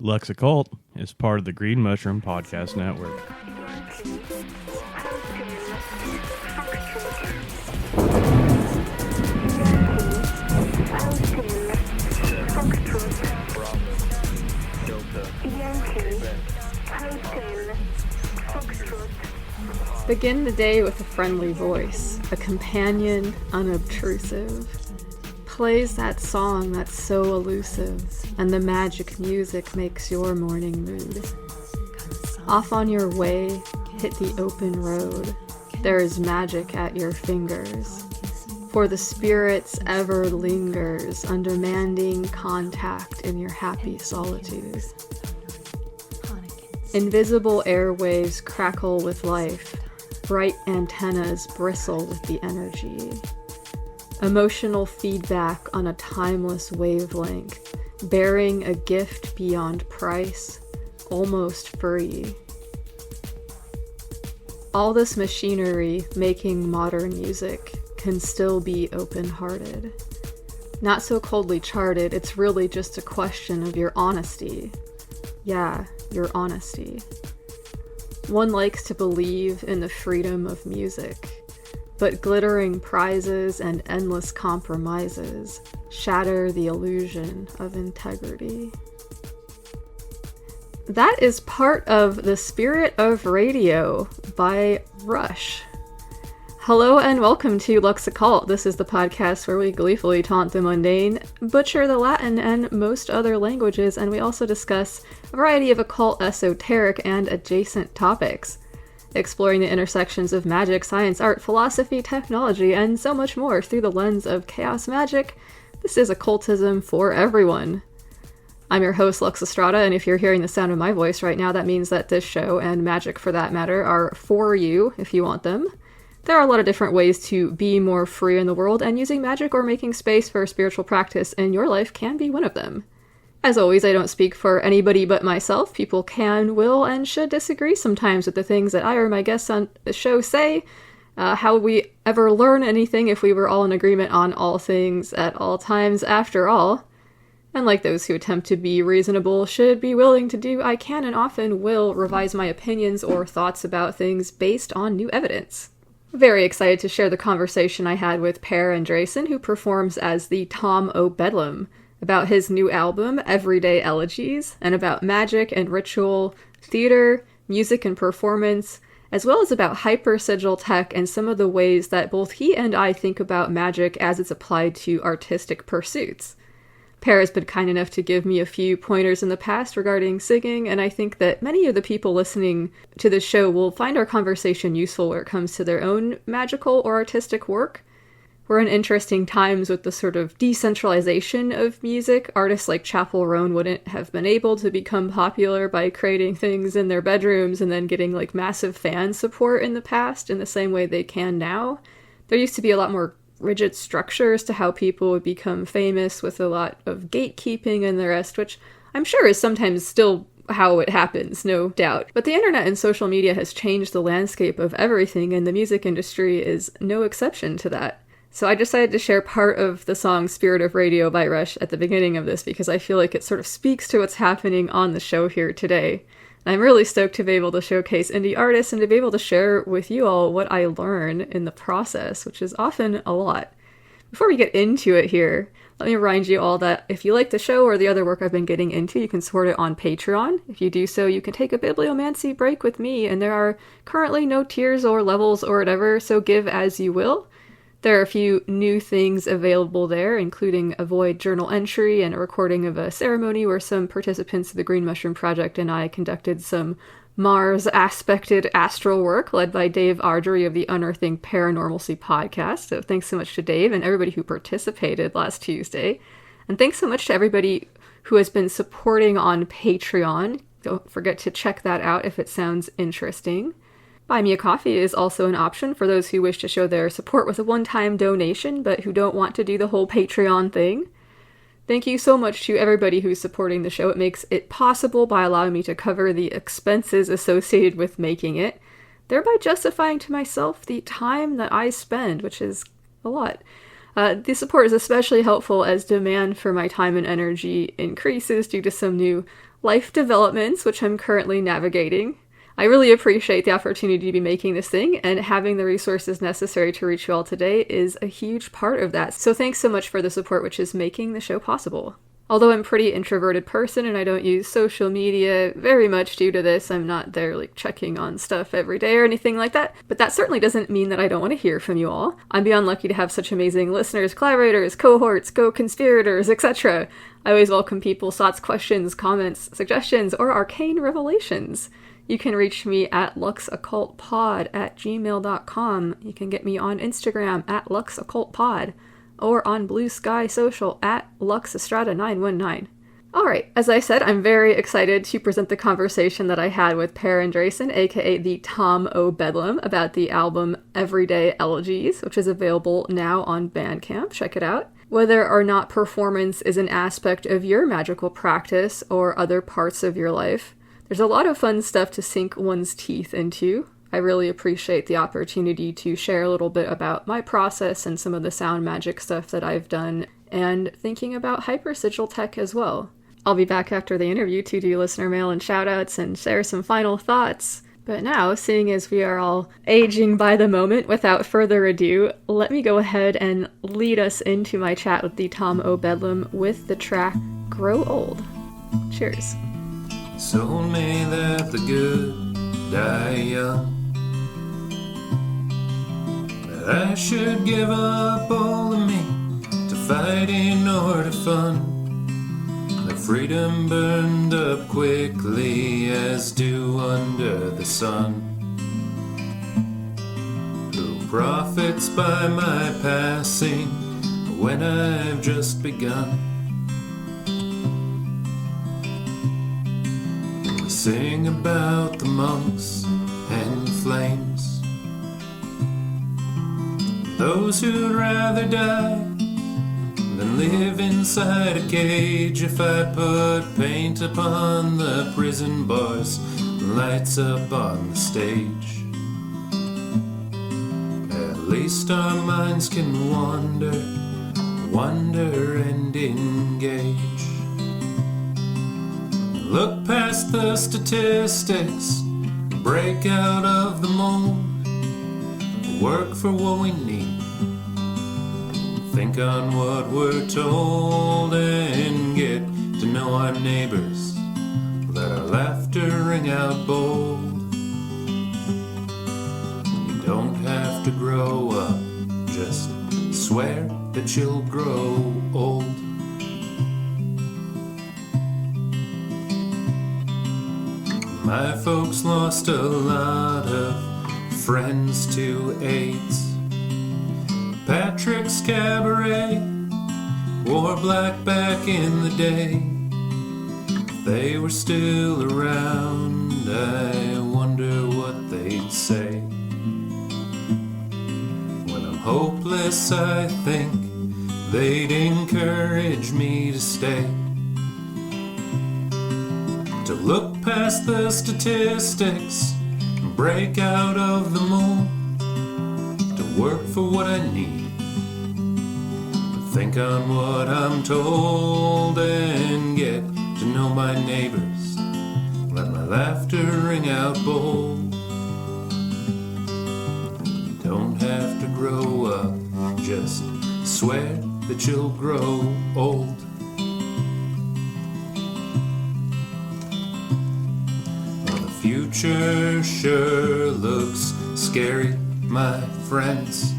Lux Occult is part of the Green Mushroom Podcast Network. Begin the day with a friendly voice, a companion unobtrusive. Plays that song that's so elusive, and the magic music makes your morning mood. Off on your way, hit the open road. There is magic at your fingers. For the spirits ever lingers, undemanding contact in your happy solitude. Invisible airwaves crackle with life. Bright antennas bristle with the energy. Emotional feedback on a timeless wavelength, bearing a gift beyond price, almost free. All this machinery making modern music can still be open-hearted. Not so coldly charted, it's really just a question of your honesty. Yeah, your honesty. One likes to believe in the freedom of music, but glittering prizes and endless compromises shatter the illusion of integrity. That is part of The Spirit of Radio by Rush. Hello and welcome to Lux Occult. This is the podcast where we gleefully taunt the mundane, butcher the Latin and most other languages, and we also discuss a variety of occult, esoteric, and adjacent topics, exploring the intersections of magic, science, art, philosophy, technology, and so much more through the lens of chaos magic. This is occultism for everyone. I'm your host, Lux Estrada, and if you're hearing the sound of my voice right now, that means that this show, and magic for that matter, are for you if you want them. There are a lot of different ways to be more free in the world, and using magic or making space for spiritual practice in your life can be one of them. As always, I don't speak for anybody but myself. People can, will, and should disagree sometimes with the things that I or my guests on the show say. How would we ever learn anything if we were all in agreement on all things at all times, after all? And like those who attempt to be reasonable should be willing to do, I can and often will revise my opinions or thoughts about things based on new evidence. Very excited to share the conversation I had with Per Andresen, who performs as the Tom O' Bedlam, about his new album, Everyday Elegies, and about magic and ritual, theater, music and performance, as well as about hypersigil tech and some of the ways that both he and I think about magic as it's applied to artistic pursuits. Per has been kind enough to give me a few pointers in the past regarding singing, and I think that many of the people listening to this show will find our conversation useful where it comes to their own magical or artistic work. We're in interesting times with the sort of decentralization of music. Artists like Chappell Roan wouldn't have been able to become popular by creating things in their bedrooms and then getting like massive fan support in the past in the same way they can now. There used to be a lot more rigid structures to how people would become famous, with a lot of gatekeeping and the rest, which I'm sure is sometimes still how it happens, no doubt. But the internet and social media has changed the landscape of everything, and the music industry is no exception to that. So I decided to share part of the song Spirit of Radio by Rush at the beginning of this because I feel like it sort of speaks to what's happening on the show here today. I'm really stoked to be able to showcase indie artists and to be able to share with you all what I learn in the process, which is often a lot. Before we get into it here, let me remind you all that if you like the show or the other work I've been getting into, you can support it on Patreon. If you do so, you can take a bibliomancy break with me, and there are currently no tiers or levels or whatever, so give as you will. There are a few new things available there, including a void journal entry and a recording of a ceremony where some participants of the Green Mushroom Project and I conducted some Mars-aspected astral work led by Dave Ardrey of the Unearthing Paranormalcy podcast. So thanks so much to Dave and everybody who participated last Tuesday. And thanks so much to everybody who has been supporting on Patreon. Don't forget to check that out if it sounds interesting. Buy Me a Coffee is also an option for those who wish to show their support with a one-time donation, but who don't want to do the whole Patreon thing. Thank you so much to everybody who's supporting the show. It makes it possible by allowing me to cover the expenses associated with making it, thereby justifying to myself the time that I spend, which is a lot. The support is especially helpful as demand for my time and energy increases due to some new life developments, which I'm currently navigating. I really appreciate the opportunity to be making this thing, and having the resources necessary to reach you all today is a huge part of that. So thanks so much for the support, which is making the show possible. Although I'm a pretty introverted person and I don't use social media very much due to this, I'm not there like checking on stuff every day or anything like that. But that certainly doesn't mean that I don't want to hear from you all. I'm beyond lucky to have such amazing listeners, collaborators, cohorts, co-conspirators, etc. I always welcome people's thoughts, questions, comments, suggestions, or arcane revelations. You can reach me at luxoccultpod@gmail.com. You can get me on Instagram at luxoccultpod or on Blue Sky Social at luxestrada919. Alright, as I said, I'm very excited to present the conversation that I had with Per Andresen, aka the Tom O. Bedlam, about the album Everyday Elegies, which is available now on Bandcamp. Check it out. Whether or not performance is an aspect of your magical practice or other parts of your life, there's a lot of fun stuff to sink one's teeth into. I really appreciate the opportunity to share a little bit about my process and some of the sound magic stuff that I've done, and thinking about hypersigil tech as well. I'll be back after the interview to do listener mail and shoutouts and share some final thoughts. But now, seeing as we are all aging by the moment, without further ado, let me go ahead and lead us into my chat with the Tom O. Bedlam with the track Grow Old. Cheers. Told me that the good die young, that I should give up all of me to fighting or to fun, that freedom burned up quickly as dew under the sun. Who profits by my passing when I've just begun? Sing about the monks and flames, those who'd rather die than live inside a cage. If I put paint upon the prison bars, lights up on the stage, at least our minds can wander and engage. Look past the statistics, break out of the mold, work for what we need, think on what we're told, and get to know our neighbors, let our laughter ring out bold. You don't have to grow up, just swear that you'll grow old. My folks lost a lot of friends to AIDS. Patrick's Cabaret wore black back in the day. If they were still around, I wonder what they'd say. When I'm hopeless, I think they'd encourage me to stay, to look past the statistics and break out of the mold, to work for what I need, to think on what I'm told, and get to know my neighbors, let my laughter ring out bold. You don't have to grow up, just swear that you'll grow old. Future sure looks scary, my friends.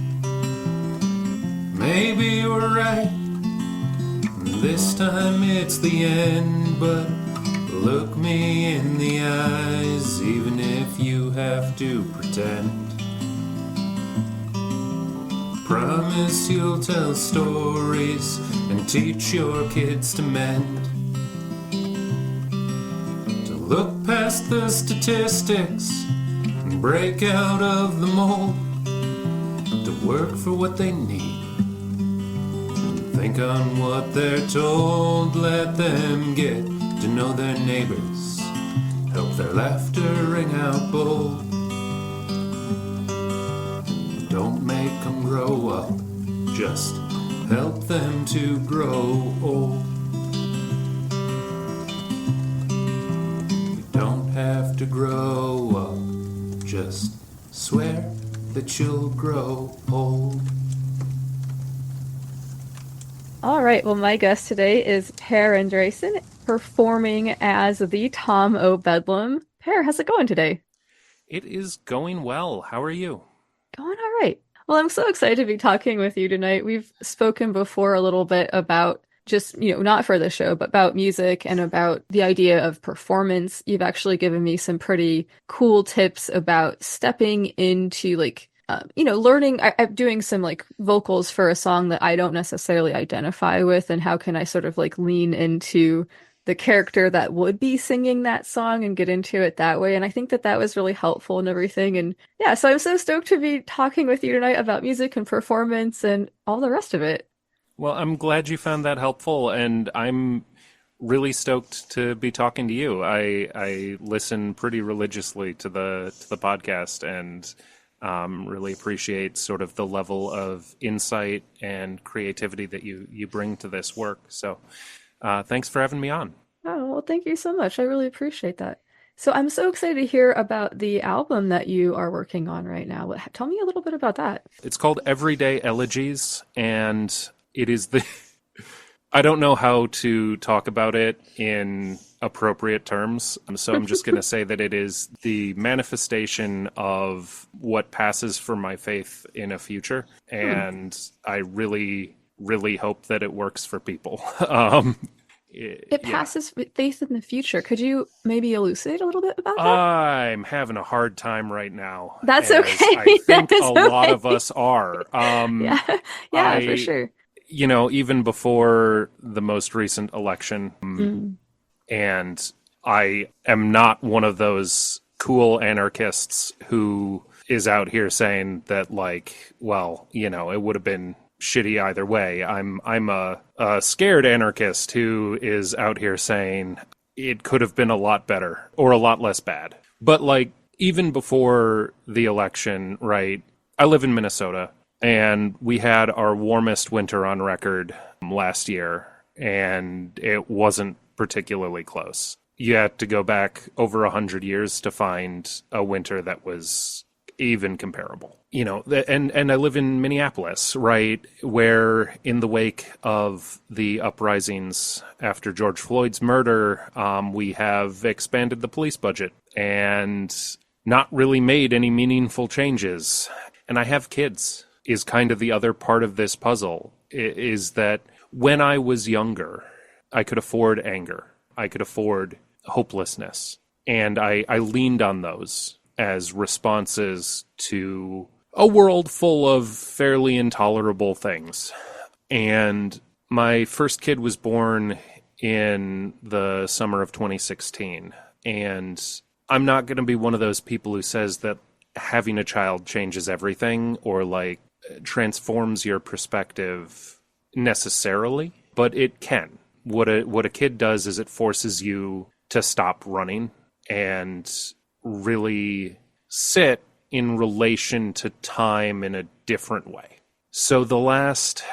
Maybe we're right, this time it's the end, but look me in the eyes, even if you have to pretend. Promise you'll tell stories and teach your kids to mend. Look past the statistics and break out of the mold, to work for what they need, think on what they're told, let them get to know their neighbors, help their laughter ring out bold. Don't make them grow up, just help them to grow old. that you'll grow old. All right, well, my guest today is Per Andresen, performing as the Tom O' Bedlam. Per, how's it going today? It is going well. How are you? Going all right. Well, I'm so excited to be talking with you tonight. We've spoken before a little bit about just, not for the show, but about music and about the idea of performance. You've actually given me some pretty cool tips about stepping into learning. I'm doing some like vocals for a song that I don't necessarily identify with, and how can I sort of like lean into the character that would be singing that song and get into it that way. And I think that that was really helpful and everything. And yeah, so I'm so stoked to be talking with you tonight about music and performance and all the rest of it. Well, I'm glad you found that helpful, and I'm really stoked to be talking to you. I listen pretty religiously to the podcast, and really appreciate sort of the level of insight and creativity that you bring to this work. So thanks for having me on. Oh, well, thank you so much. I really appreciate that. So I'm so excited to hear about the album that you are working on right now. Tell me a little bit about that. It's called Everyday Elegies, and it is I don't know how to talk about it in appropriate terms, so I'm just going to say that it is the manifestation of what passes for my faith in a future, and I really, really hope that it works for people. It passes with faith in the future. Could you maybe elucidate a little bit about that? I'm having a hard time right now. That's as okay. I think That is a lot okay. of us are. Yeah, for sure. Even before the most recent election, and I am not one of those cool anarchists who is out here saying that, like, well, it would have been shitty either way. I'm a scared anarchist who is out here saying it could have been a lot better or a lot less bad. But like, even before the election, right, I live in Minnesota, and we had our warmest winter on record last year, and it wasn't particularly close. You had to go back over 100 years to find a winter that was even comparable. And I live in Minneapolis, right, where in the wake of the uprisings after George Floyd's murder, we have expanded the police budget and not really made any meaningful changes. And I have kids is kind of the other part of this puzzle, is that when I was younger, I could afford anger. I could afford hopelessness. And I leaned on those as responses to a world full of fairly intolerable things. And my first kid was born in the summer of 2016. And I'm not going to be one of those people who says that having a child changes everything or like transforms your perspective necessarily, but it can. What a kid does is it forces you to stop running and really sit in relation to time in a different way. So the last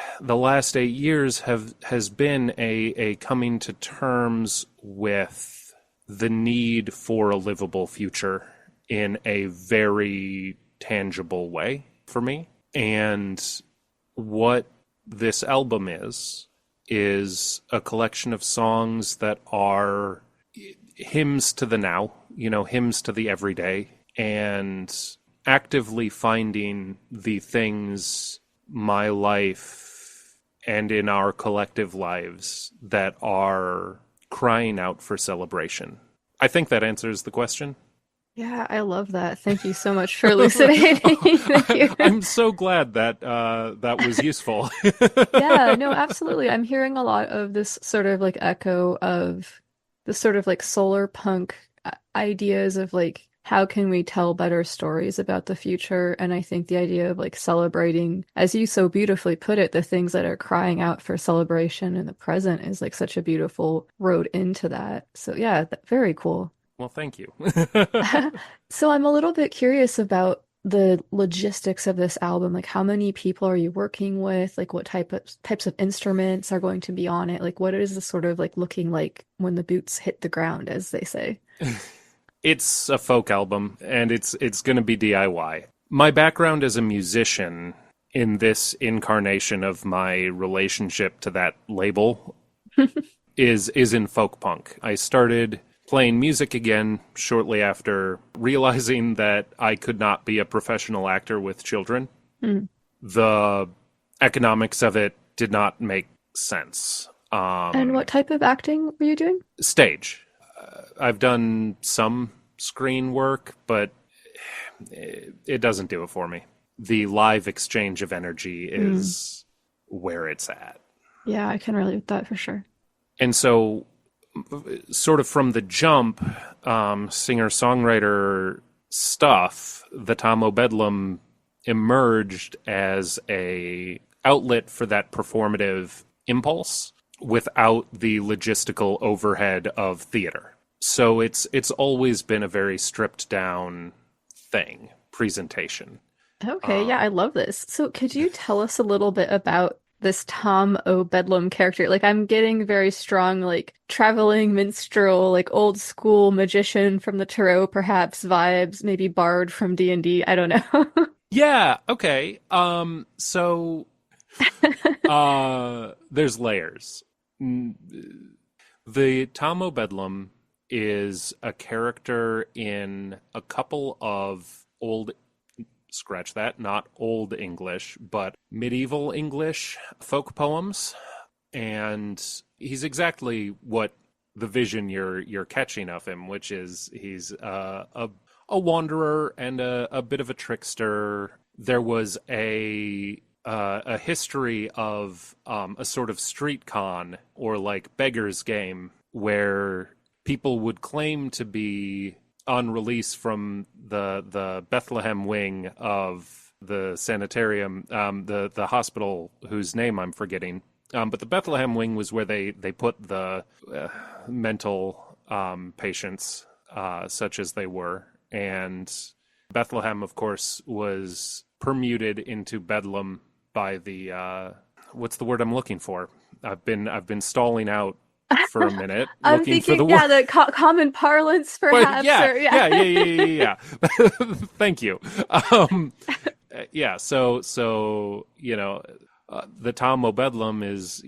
8 years has been a coming to terms with the need for a livable future in a very tangible way for me. And what this album is a collection of songs that are hymns to the now, hymns to the everyday, and actively finding the things my life and in our collective lives that are crying out for celebration. I think that answers the question. Yeah, I love that. Thank you so much for elucidating. Thank you. I'm so glad that that was useful. Yeah, no, absolutely. I'm hearing a lot of this sort of like echo of the sort of like solar punk ideas of like, how can we tell better stories about the future? And I think the idea of like celebrating, as you so beautifully put it, the things that are crying out for celebration in the present is like such a beautiful road into that. So yeah, very cool. Well, thank you. So I'm a little bit curious about the logistics of this album. Like, how many people are you working with? Like, what types of instruments are going to be on it? Like, what is this sort of like looking like when the boots hit the ground, as they say? It's a folk album, and it's going to be DIY. My background as a musician in this incarnation of my relationship to that label is in folk punk. I started playing music again shortly after realizing that I could not be a professional actor with children. Mm. The economics of it did not make sense. And what type of acting were you doing? Stage. I've done some screen work, but it doesn't do it for me. The live exchange of energy is where it's at. Yeah, I can relate with that for sure. And so, sort of from the jump, singer-songwriter stuff, the Tom O'Bedlam emerged as a outlet for that performative impulse without the logistical overhead of theater. So it's always been a very stripped down thing, presentation. Okay, yeah, I love this. So could you tell us a little bit about this Tom O'Bedlam character? Like, I'm getting very strong, like, traveling minstrel, like, old school magician from the Tarot, perhaps, vibes, maybe bard from D&D, I don't know. Yeah, okay. So there's layers. The Tom O'Bedlam is a character in a couple of not old English, but medieval English folk poems. And he's exactly what the vision you're catching of him, which is he's a wanderer and a bit of a trickster. There was a history of a sort of street con or like beggar's game where people would claim to be on release from the Bethlehem wing of the sanitarium, the hospital whose name I'm forgetting. But the Bethlehem wing was where they put the mental patients, such as they were. And Bethlehem, of course, was permuted into Bedlam by the what's the word I'm looking for? I've been stalling out for a minute I'm looking thinking, for the word. the common parlance, perhaps. Yeah. Thank you. Yeah. So the Tom O'Bedlam is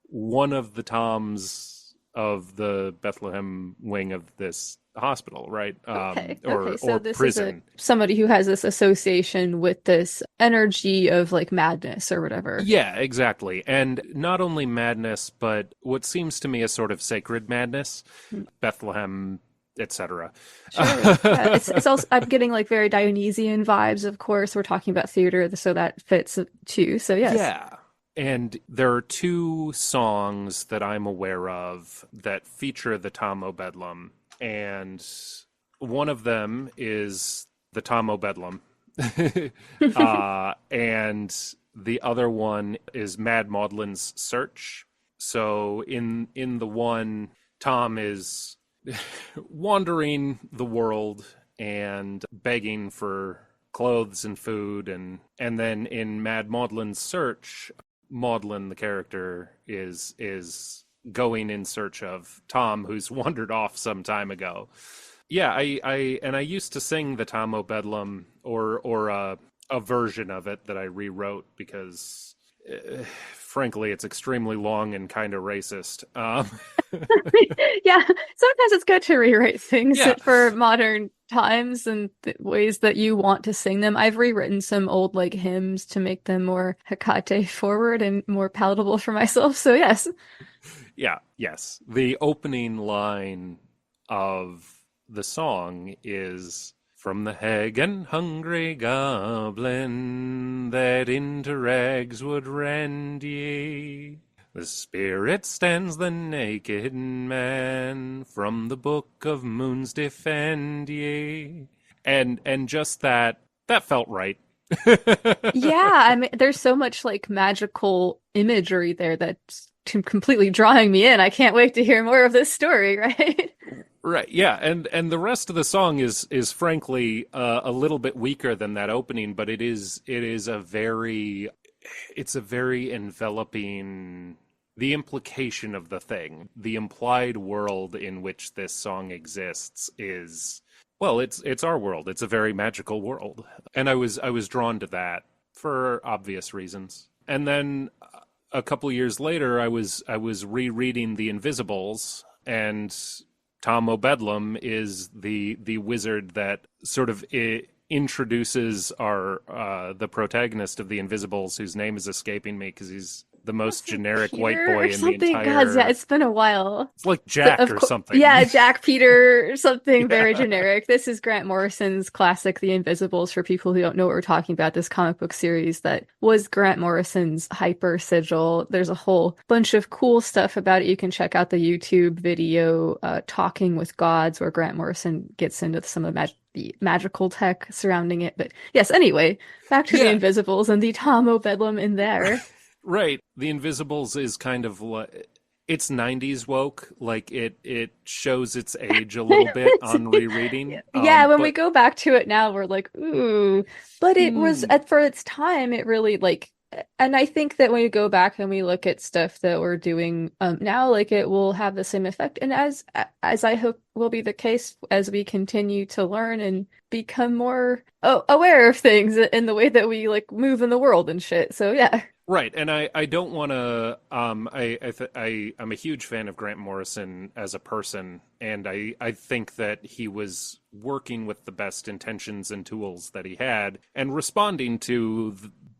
one of the Toms of the Bethlehem wing of this hospital, right? Okay. Or So this prison. is somebody who has this association with this energy of like madness or whatever. Yeah, exactly. And not only madness, but what seems to me a sort of sacred madness, Bethlehem, etc. Sure. Yeah. It's also, I'm getting like very Dionysian vibes, of course. We're talking about theater, so that fits too. So yes. Yeah. And there are two songs that I'm aware of that feature the Tom O'Bedlam. And one of them is the Tom O'Bedlam. And the other one is Mad Maudlin's Search. So in the one, Tom is wandering the world and begging for clothes and food. And then in Mad Maudlin's Search, Maudlin, the character, is going in search of Tom, who's wandered off some time ago. Yeah, I used to sing the Tom O'Bedlam or a version of it that I rewrote because, frankly, it's extremely long and kind of racist. Yeah, sometimes it's good to rewrite things Yeah. for modern times and ways that you want to sing them. I've rewritten some old like hymns to make them more Hecate forward and more palatable for myself. So yes. Yeah, yes. The opening line of the song is, "From the hag and hungry goblin that into rags would rend ye, the spirit stands the naked man, from the book of moons defend ye." And just that felt right. Yeah, I mean, there's so much like magical imagery there that's completely drawing me in. I can't wait to hear more of this story, right? Right, yeah, and the rest of the song is frankly a little bit weaker than that opening, but it's a very enveloping, the implication of the thing, the implied world in which this song exists is Well, it's our world. It's a very magical world, and I was drawn to that for obvious reasons. And then a couple years later, I was rereading The Invisibles, and Tom O'Bedlam is the wizard that sort of introduces our the protagonist of The Invisibles, whose name is escaping me because he's the most generic white Peter boy or in the something. entire. God, yeah, it's been a while. It's like But Jack or something. yeah, Jack Peter, something very Yeah. generic. This is Grant Morrison's classic, The Invisibles, for people who don't know what we're talking about. This comic book series that was Grant Morrison's hyper sigil. There's a whole bunch of cool stuff about it. You can check out the YouTube video, Talking with Gods, where Grant Morrison gets into some of the magical tech surrounding it. But yes, anyway, back to The Yeah. Invisibles and the Tom O'Bedlam in there. Right. The Invisibles is kind of like it's 90s woke. Like it shows its age a little bit on rereading. Yeah, when we But go back to it now, we're like, ooh. But it was for its time, it really like, and I think that when we go back and we look at stuff that we're doing now, like it will have the same effect. And as I hope will be the case as we continue to learn and become more aware of things in the way that we like move in the world and shit. So yeah. right, and I don't want to. I'm a huge fan of Grant Morrison as a person, and I think that he was working with the best intentions and tools that he had, and responding to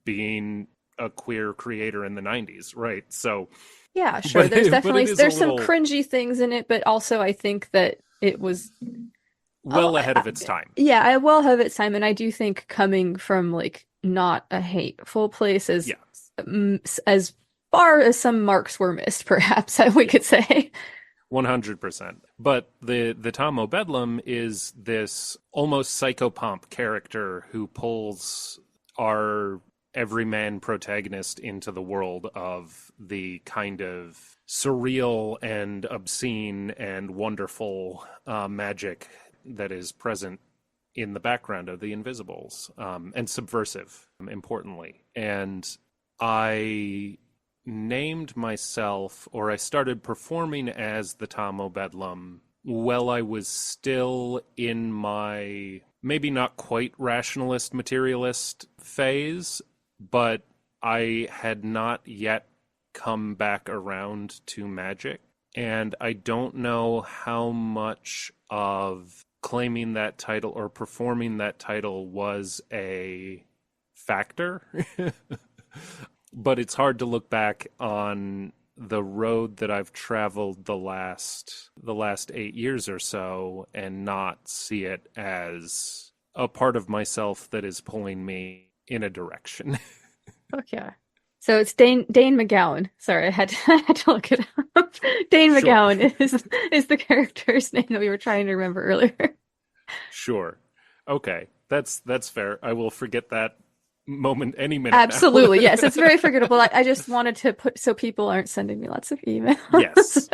being a queer creator in the 90s, right? So, Yeah, sure. but There's but definitely it is a there's some little cringy things in it, but also I think that it was well ahead of its time. yeah, I will have its time, and I do think coming from like not a hateful place Yeah. as far as some marks were missed, perhaps we could say. 100%. But the Tom O'Bedlam is this almost psychopomp character who pulls our everyman protagonist into the world of the kind of surreal and obscene and wonderful magic that is present in the background of The Invisibles, and subversive, importantly. And I named myself, or I started performing as the Tom O'Bedlam while I was still in my maybe not quite rationalist materialist phase, but I had not yet come back around to magic. And I don't know how much of claiming that title or performing that title was a factor. But it's hard to look back on the road that I've traveled the last 8 years or so and not see it as a part of myself that is pulling me in a direction. Okay. So it's Dane McGowan. Sorry, I had to look it up. Dane Sure. McGowan is the character's name that we were trying to remember earlier. Sure. Okay. That's fair. I will forget that moment any minute now. Absolutely, yes. It's very forgettable. I just wanted to put so people aren't sending me lots of emails. Yes.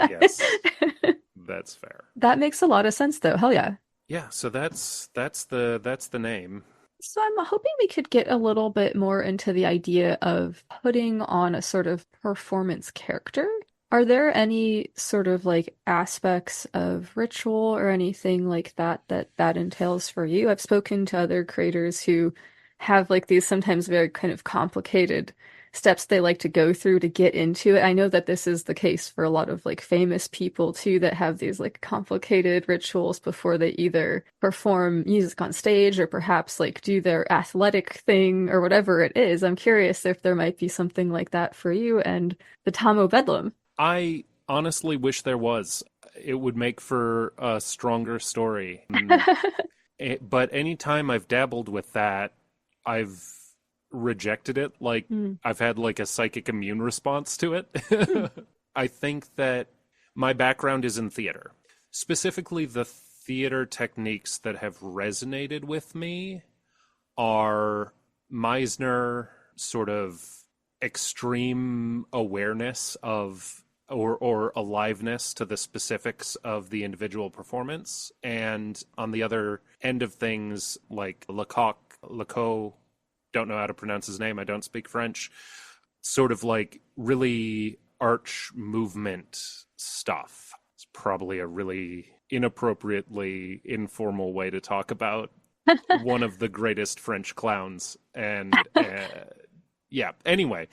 That's fair. That makes a lot of sense, though. Hell yeah. Yeah, so that's the name. So I'm hoping we could get a little bit more into the idea of putting on a sort of performance character. Are there any sort of like aspects of ritual or anything like that entails for you? I've spoken to other creators who have like these sometimes very kind of complicated steps they like to go through to get into it. I know that this is the case for a lot of like famous people too that have these like complicated rituals before they either perform music on stage or perhaps like do their athletic thing or whatever it is. I'm curious if there might be something like that for you and the Tom O'Bedlam. I honestly wish there was. It would make for a stronger story. But anytime I've dabbled with that, I've rejected it. Like I've had like a psychic immune response to it. I think that my background is in theater. Specifically, the theater techniques that have resonated with me are Meisner sort of extreme awareness of or aliveness to the specifics of the individual performance, and on the other end of things like Lecoq, don't know how to pronounce his name, I don't speak French, sort of like really arch movement stuff. It's probably a really inappropriately informal way to talk about one of the greatest French clowns. And yeah, anyway,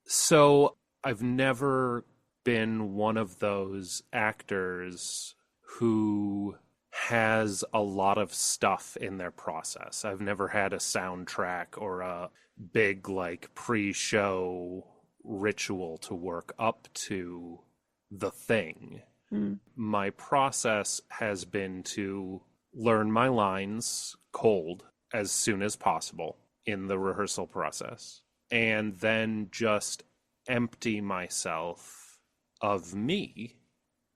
so I've never been one of those actors who has a lot of stuff in their process. I've never had a soundtrack or a big like pre-show ritual to work up to the thing. My process has been to learn my lines cold as soon as possible in the rehearsal process, and then just empty myself of me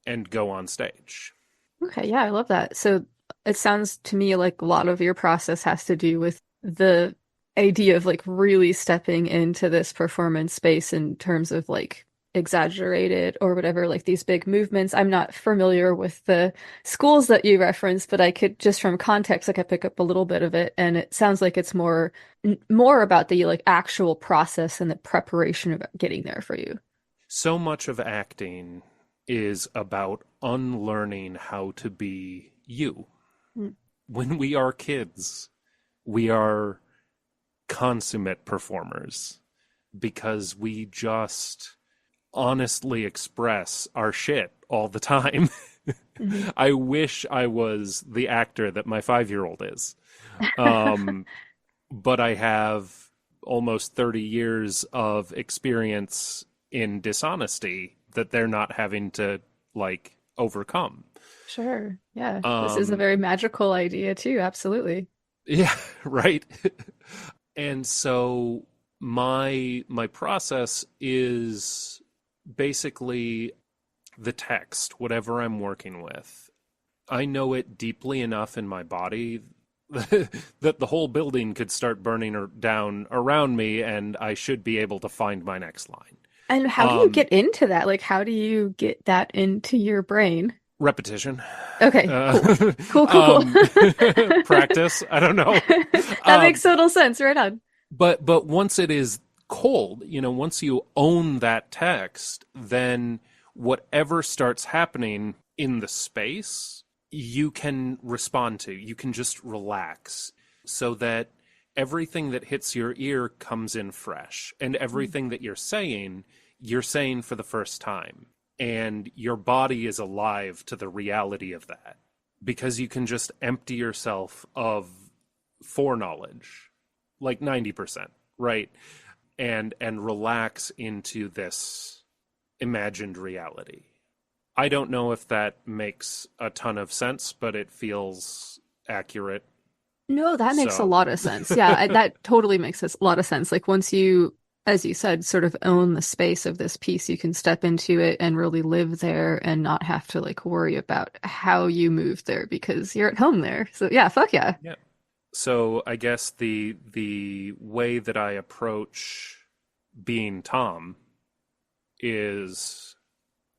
and go on stage. Okay, yeah, I love that. So it sounds to me like a lot of your process has to do with the idea of like really stepping into this performance space in terms of like exaggerated or whatever, like these big movements. I'm not familiar with the schools that you referenced, but I could just from context, like I pick up a little bit of it, and it sounds like it's more about the like actual process and the preparation of getting there for you. So much of acting is about unlearning how to be you. When we are kids, we are consummate performers because we just honestly express our shit all the time. I wish I was the actor that my 5-year-old is. But I have almost 30 years of experience in dishonesty that they're not having to like overcome. Sure. Yeah. This is a very magical idea too. Absolutely. Yeah, right. And so my process is basically the text, whatever I'm working with. I know it deeply enough in my body that the whole building could start burning down around me and I should be able to find my next line. And how do you get into that? Like, how do you get that into your brain? Repetition. Okay, cool. Practice. I don't know. That makes total sense. Right on. But once it is cold, once you own that text, then whatever starts happening in the space, you can respond to. You can just relax so that everything that hits your ear comes in fresh, and everything that you're saying for the first time. And your body is alive to the reality of that because you can just empty yourself of foreknowledge, like 90%, right? And relax into this imagined reality. I don't know if that makes a ton of sense, but it feels accurate. No, that makes a lot of sense. Yeah, that totally makes a lot of sense. Like once you, as you said, sort of own the space of this piece, you can step into it and really live there and not have to like worry about how you move there because you're at home there. So yeah, fuck yeah. Yeah. So I guess the way that I approach being Tom is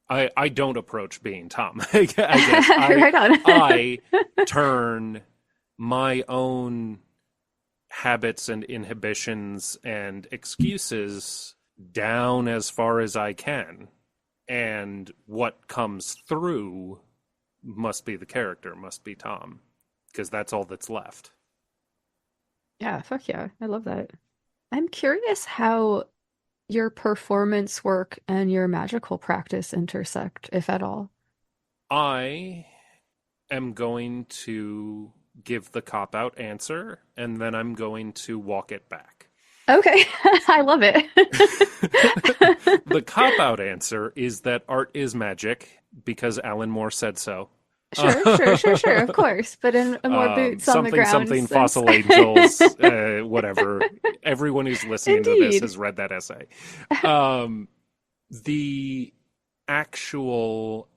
I don't approach being Tom. I guess Right on. I turn my own habits and inhibitions and excuses down as far as I can. And what comes through must be the character, must be Tom, because that's all that's left. Yeah, fuck yeah. I love that. I'm curious how your performance work and your magical practice intersect, if at all. I am going to give the cop-out answer, and then I'm going to walk it back. Okay, I love it. The cop-out answer is that art is magic, because Alan Moore said so. Sure, of course. But in a more boots on the ground something sense. Fossil Angels, whatever. Everyone who's listening to this has read that essay. The actual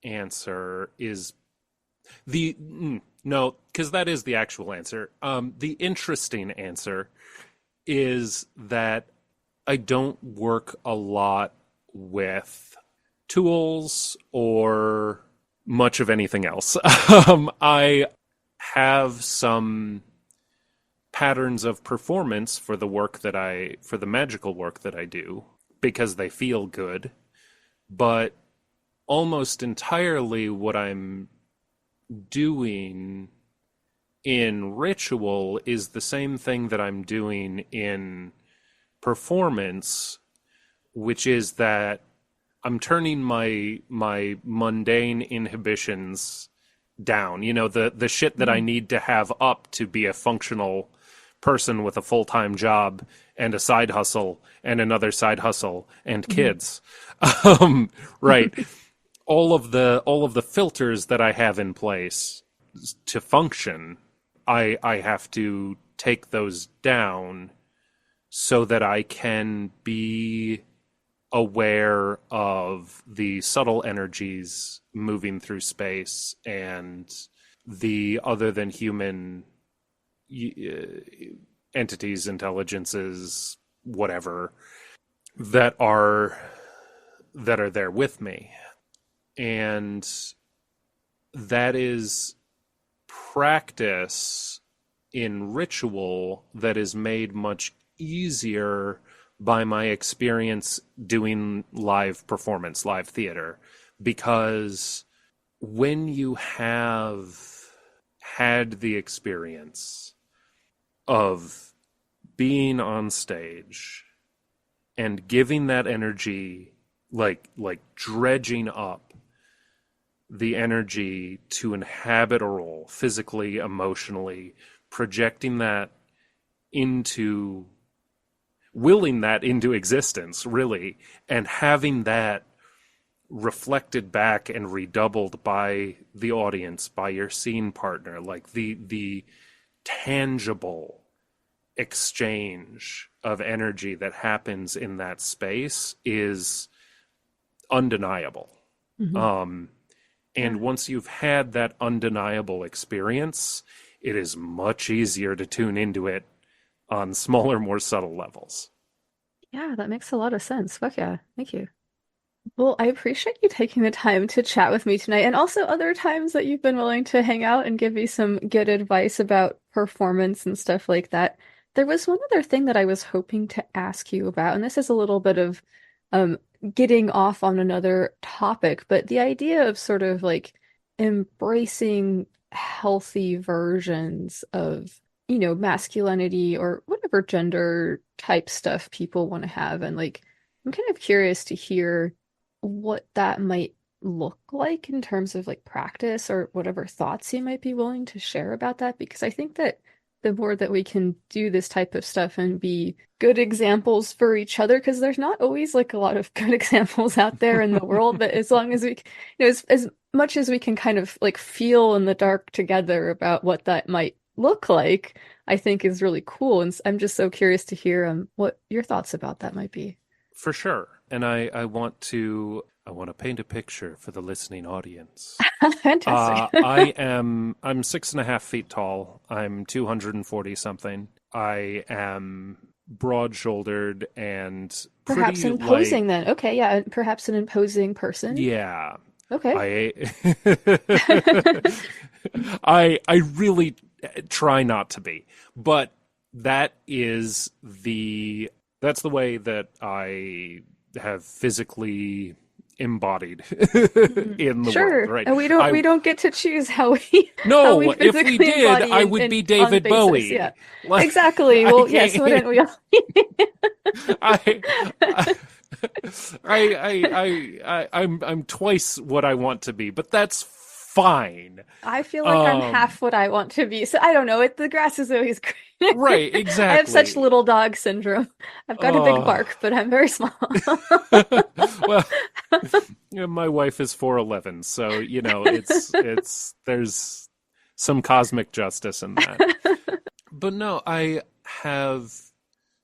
answer is no, because that is the actual answer. The interesting answer is that I don't work a lot with tools or much of anything else. I have some patterns of performance for the magical work that I do because they feel good, but almost entirely what I'm doing in ritual is the same thing that I'm doing in performance, which is that I'm turning my mundane inhibitions down. You know, the shit that I need to have up to be a functional person with a full-time job and a side hustle and another side hustle and kids. Right. All of the filters that I have in place to function, I have to take those down so that I can be aware of the subtle energies moving through space and the other than human entities, intelligences, whatever, that are there with me. And that is practice in ritual that is made much easier by my experience doing live performance, live theater, because when you have had the experience of being on stage and giving that energy, like dredging up the energy to inhabit a role, physically, emotionally, projecting that into, willing that into existence, really, and having that reflected back and redoubled by the audience, by your scene partner, like the tangible exchange of energy that happens in that space is undeniable. And once you've had that undeniable experience, it is much easier to tune into it on smaller, more subtle levels. Yeah, that makes a lot of sense. Fuck yeah. Thank you. Well, I appreciate you taking the time to chat with me tonight, and also other times that you've been willing to hang out and give me some good advice about performance and stuff like that. There was one other thing that I was hoping to ask you about, and this is a little bit of getting off on another topic, but the idea of sort of like embracing healthy versions of, you know, masculinity or whatever gender type stuff people want to have. And like, I'm kind of curious to hear what that might look like in terms of like practice or whatever thoughts you might be willing to share about that, because I think that the more that we can do this type of stuff and be good examples for each other, because there's not always like a lot of good examples out there in the world, but as long as we, you know, as much as we can kind of like feel in the dark together about what that might look like, I think is really cool. And I'm just so curious to hear what your thoughts about that might be. For sure. And I want to paint a picture for the listening audience. Fantastic. I'm 6.5 feet tall. I'm 240 something. I am broad-shouldered and perhaps pretty imposing then. Okay, yeah, perhaps an imposing person. Yeah. Okay. I really try not to be, but that's the way that I have physically embodied in the world, right? And we don't get to choose how we No, how we if we did, I would be David Bowie. Yeah. Like, exactly. Well, yes, wouldn't we all? I'm twice what I want to be, but that's fine. I feel like I'm half what I want to be. So I don't know. The grass is always green. Right, exactly. I have such little dog syndrome. I've got a big bark, but I'm very small. Well, my wife is 4'11", so you know it's there's some cosmic justice in that. But no, I have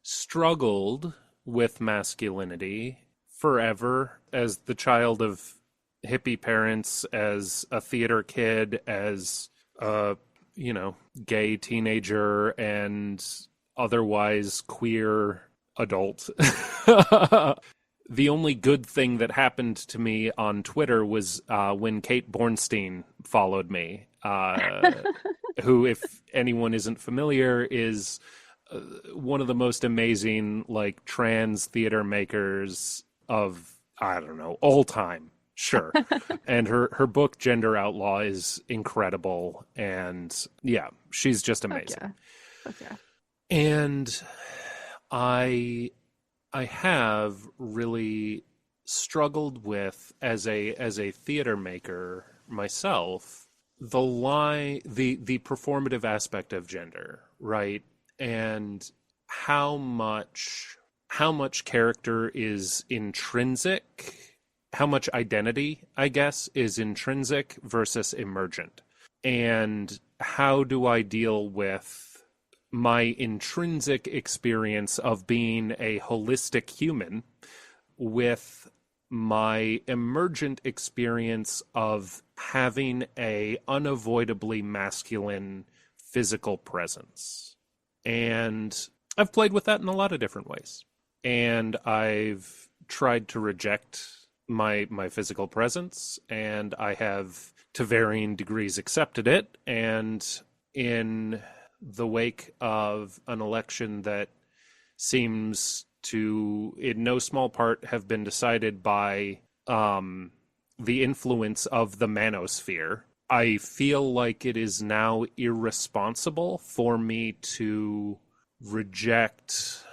struggled with masculinity forever as the child of hippie parents, as a theater kid, as a, you know, gay teenager and otherwise queer adult. The only good thing that happened to me on Twitter was when Kate Bornstein followed me, who, if anyone isn't familiar, is one of the most amazing, like, trans theater makers of, I don't know, all time. Sure. And her book Gender Outlaw is incredible, and yeah, she's just amazing. Okay. And I have really struggled with, as a theater maker myself, the performative aspect of gender, right? And how much character is intrinsic, how much identity, I guess, is intrinsic versus emergent. And how do I deal with my intrinsic experience of being a holistic human with my emergent experience of having a unavoidably masculine physical presence? And I've played with that in a lot of different ways. And I've tried to reject my physical presence, and I have to varying degrees accepted it. And in the wake of an election that seems to, in no small part, have been decided by the influence of the manosphere, I feel like it is now irresponsible for me to reject.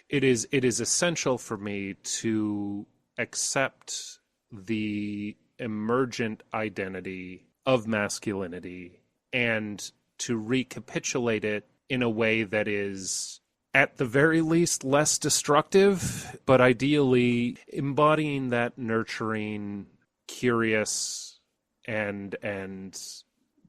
It is essential for me to accept the emergent identity of masculinity and to recapitulate it in a way that is, at the very least, less destructive, but ideally embodying that nurturing, curious, and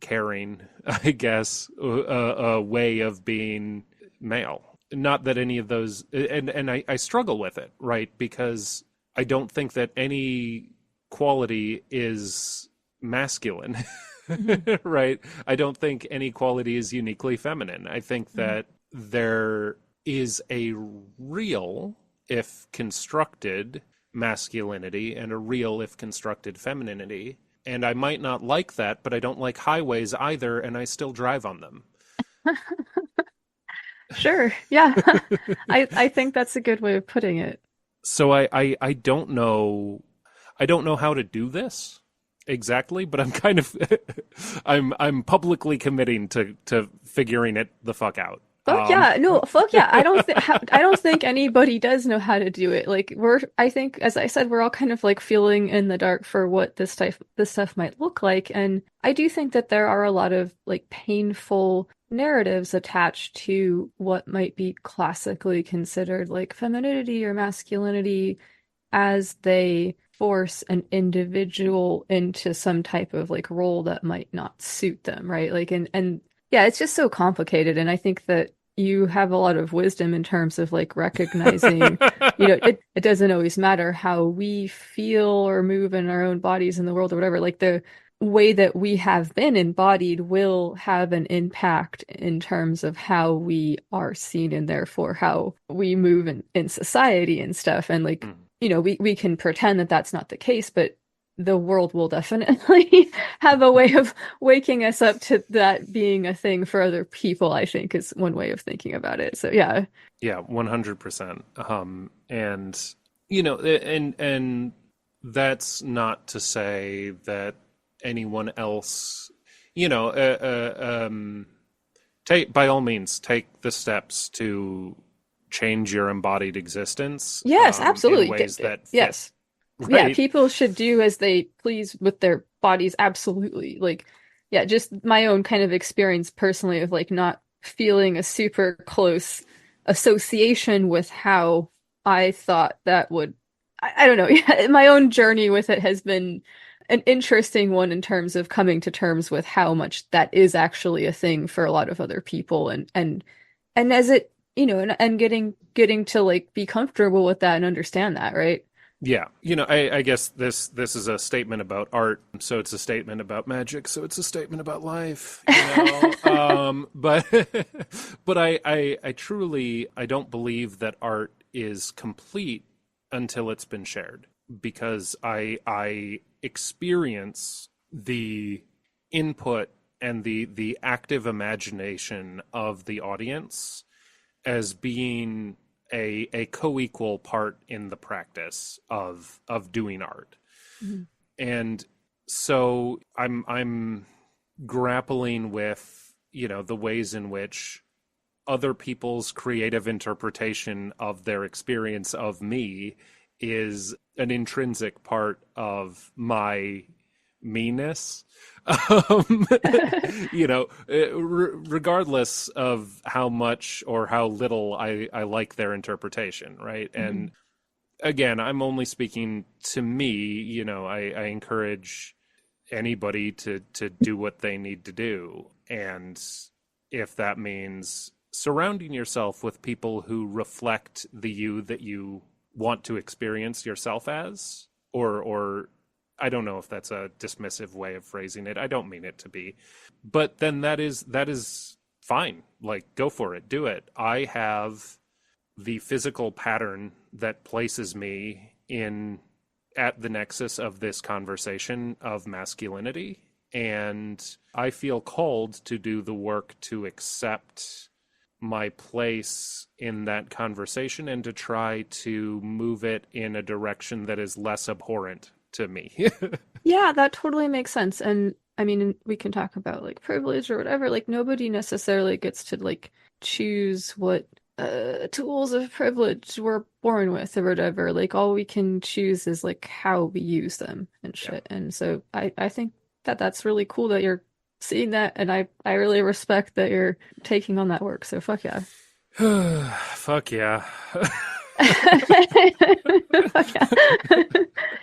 caring, I guess, a way of being male. Not that any of those, and I struggle with it, right? Because I don't think that any quality is masculine, right? I don't think any quality is uniquely feminine. I think that there is a real, if constructed, masculinity and a real, if constructed, femininity. And I might not like that, but I don't like highways either, and I still drive on them. Sure. Yeah. I think that's a good way of putting it. So I don't know how to do this exactly, but I'm kind of I'm publicly committing to figuring it the fuck out. Fuck yeah. No, fuck yeah. I don't think anybody does know how to do it. Like I think, as I said, we're all kind of like feeling in the dark for what this stuff might look like. And I do think that there are a lot of like painful narratives attached to what might be classically considered like femininity or masculinity, as they force an individual into some type of like role that might not suit them, right? Like, and yeah, it's just so complicated. And I think that you have a lot of wisdom in terms of like recognizing, it doesn't always matter how we feel or move in our own bodies in the world or whatever. Like the way that we have been embodied will have an impact in terms of how we are seen and therefore how we move in society and stuff. And like, we can pretend that that's not the case, but the world will definitely have a way of waking us up to that being a thing for other people, I think, is one way of thinking about it. So yeah. Yeah, 100%. And that's not to say that anyone else, by all means, take the steps to change your embodied existence. Yes, absolutely. In ways that fit. Yes. Right? Yeah, people should do as they please with their bodies. Absolutely. Like, yeah, just my own kind of experience personally of like not feeling a super close association with how I thought that would, I don't know. Yeah, my own journey with it has been an interesting one in terms of coming to terms with how much that is actually a thing for a lot of other people, and as it, and getting to like be comfortable with that and understand that, right? Yeah, I guess this is a statement about art, so it's a statement about magic, so it's a statement about life, but I truly, I don't believe that art is complete until it's been shared, because I experience the input and the active imagination of the audience as being a co-equal part in the practice of doing art. Mm-hmm. And so I'm grappling with, the ways in which other people's creative interpretation of their experience of me is an intrinsic part of my meanness. Regardless of how much or how little I like their interpretation, right? Mm-hmm. And again, I'm only speaking to me. I encourage anybody to do what they need to do. And if that means surrounding yourself with people who reflect the you that you want to experience yourself as, or I don't know if that's a dismissive way of phrasing it. I don't mean it to be. But then that is fine. Like, go for it. Do it. I have the physical pattern that places me at the nexus of this conversation of masculinity. And I feel called to do the work to accept my place in that conversation and to try to move it in a direction that is less abhorrent to me. Yeah, that totally makes sense. And I mean, we can talk about like privilege or whatever. Like, nobody necessarily gets to like choose what tools of privilege we're born with or whatever. Like, all we can choose is like how we use them and shit. Yeah. And so I think that's really cool that you're seeing that, and I really respect that you're taking on that work. So fuck yeah. Fuck yeah.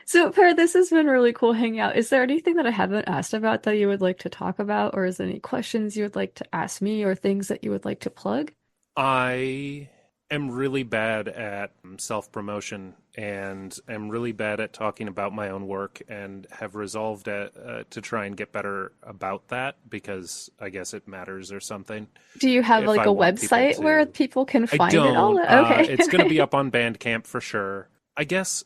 So Per, this has been really cool hanging out. Is there anything that I haven't asked about that you would like to talk about, or is there any questions you would like to ask me, or things that you would like to plug? I am really bad at self-promotion, and am really bad at talking about my own work, and have resolved to try and get better about that, because I guess it matters or something. Do you have like a website where people can find it all? Okay. It's going to be up on Bandcamp for sure. I guess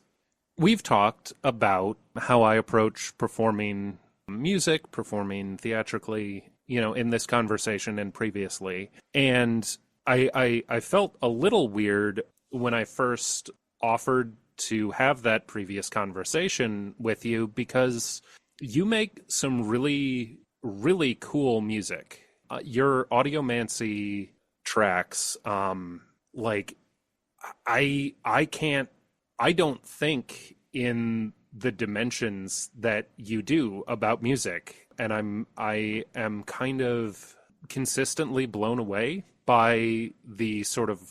we've talked about how I approach performing music, performing theatrically, in this conversation and previously. And I felt a little weird when I first offered to have that previous conversation with you, because you make some really, really cool music. Your audiomancy tracks, I don't think in the dimensions that you do about music. And I am kind of consistently blown away by the sort of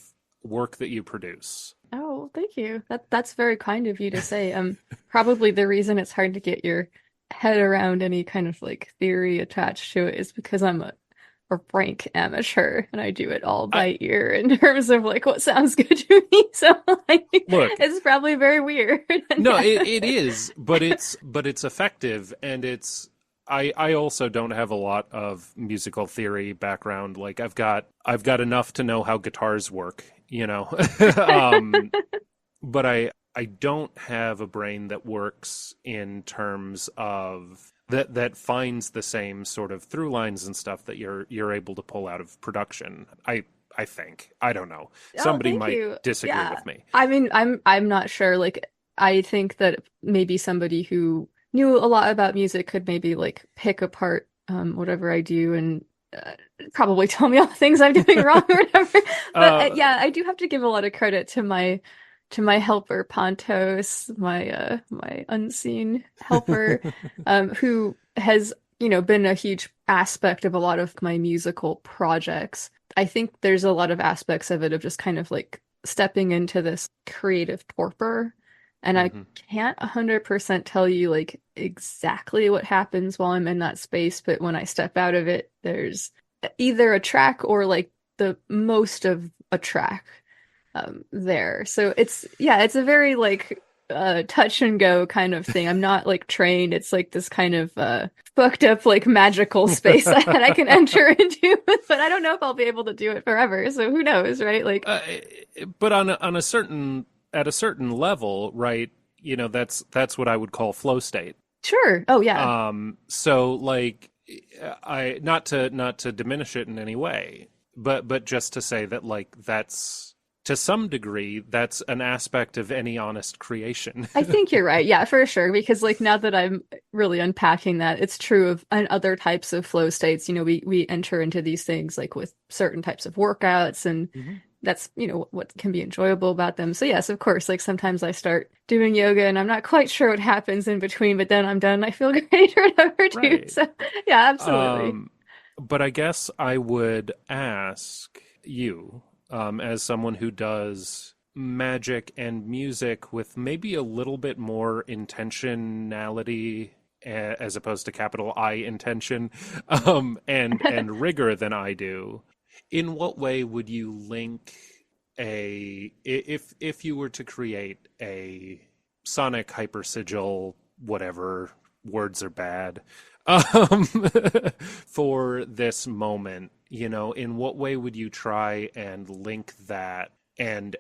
work that you produce. Oh, thank you. That's very kind of you to say. Probably the reason it's hard to get your head around any kind of like theory attached to it is because I'm a rank amateur and I do it all by ear in terms of like what sounds good to me. So like, look, it's probably very weird. No, it is, but it's effective, and it's. I also don't have a lot of musical theory background. Like, I've got enough to know how guitars work, but I don't have a brain that works in terms of that finds the same sort of through lines and stuff that you're able to pull out of production. I think. I don't know. Somebody might disagree with me. I mean, I'm not sure. Like, I think that maybe somebody who knew a lot about music could maybe like pick apart whatever I do and probably tell me all the things I'm doing wrong or whatever. But yeah, I do have to give a lot of credit to my helper Pontos, my unseen helper, who has been a huge aspect of a lot of my musical projects. I think there's a lot of aspects of it of just kind of like stepping into this creative torpor. And I can't 100% tell you like exactly what happens while I'm in that space, but when I step out of it, there's either a track or like the most of a track there. So it's a very like touch and go kind of thing. I'm not like trained. It's like this kind of fucked up like magical space that I can enter into, but I don't know if I'll be able to do it forever. So who knows, right? Like, but at a certain level, right? That's what I would call flow state. Sure. Oh yeah. So like, not to diminish it in any way, but just to say that like that's to some degree, that's an aspect of any honest creation. I think you're right. Yeah, for sure. Because like now that I'm really unpacking that, it's true of and other types of flow states. You know, we enter into these things like with certain types of workouts, and that's, you know, what can be enjoyable about them. So yes, of course, like sometimes I start doing yoga and I'm not quite sure what happens in between, but then I'm done. I feel great or whatever, too. Right. So yeah, absolutely. But I guess I would ask you, as someone who does magic and music with maybe a little bit more intentionality, as opposed to capital I intention, and rigor than I do. In what way would you link if you were to create a sonic hypersigil, whatever, words are bad, um, for this moment, you know, in what way would you try and link that and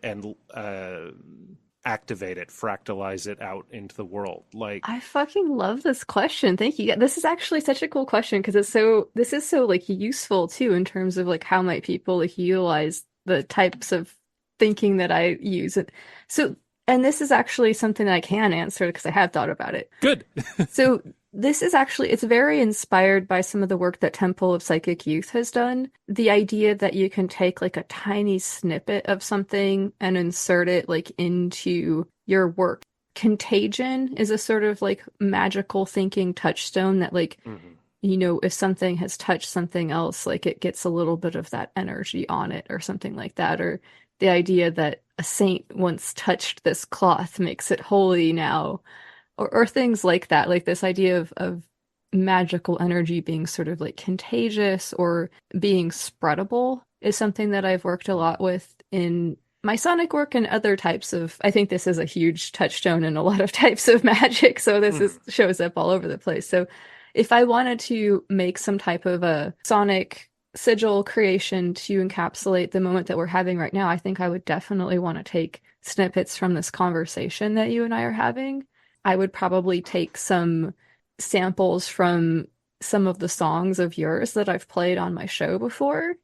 activate it, fractalize it out into the world? Like, I fucking love this question. Thank you. Yeah, this is actually such a cool question because this is so like useful too in terms of like how might people like utilize the types of thinking that I use. So, and this is actually something that I can answer because I have thought about it. good. So this is actually, it's very inspired by some of the work that Temple of Psychic Youth has done. The idea that you can take like a tiny snippet of something and insert it like into your work. Contagion is a sort of like magical thinking touchstone that like, you know, if something has touched something else, like it gets a little bit of that energy on it or something like that. Or the idea that a saint once touched this cloth makes it holy now. Or things like that, like this idea of magical energy being sort of like contagious or being spreadable is something that I've worked a lot with in my sonic work and other types of, I think this is a huge touchstone in a lot of types of magic, so this shows up all over the place. So if I wanted to make some type of a sonic sigil creation to encapsulate the moment that we're having right now, I think I would definitely want to take snippets from this conversation that you and I are having. I would probably take some samples from some of the songs of yours that I've played on my show before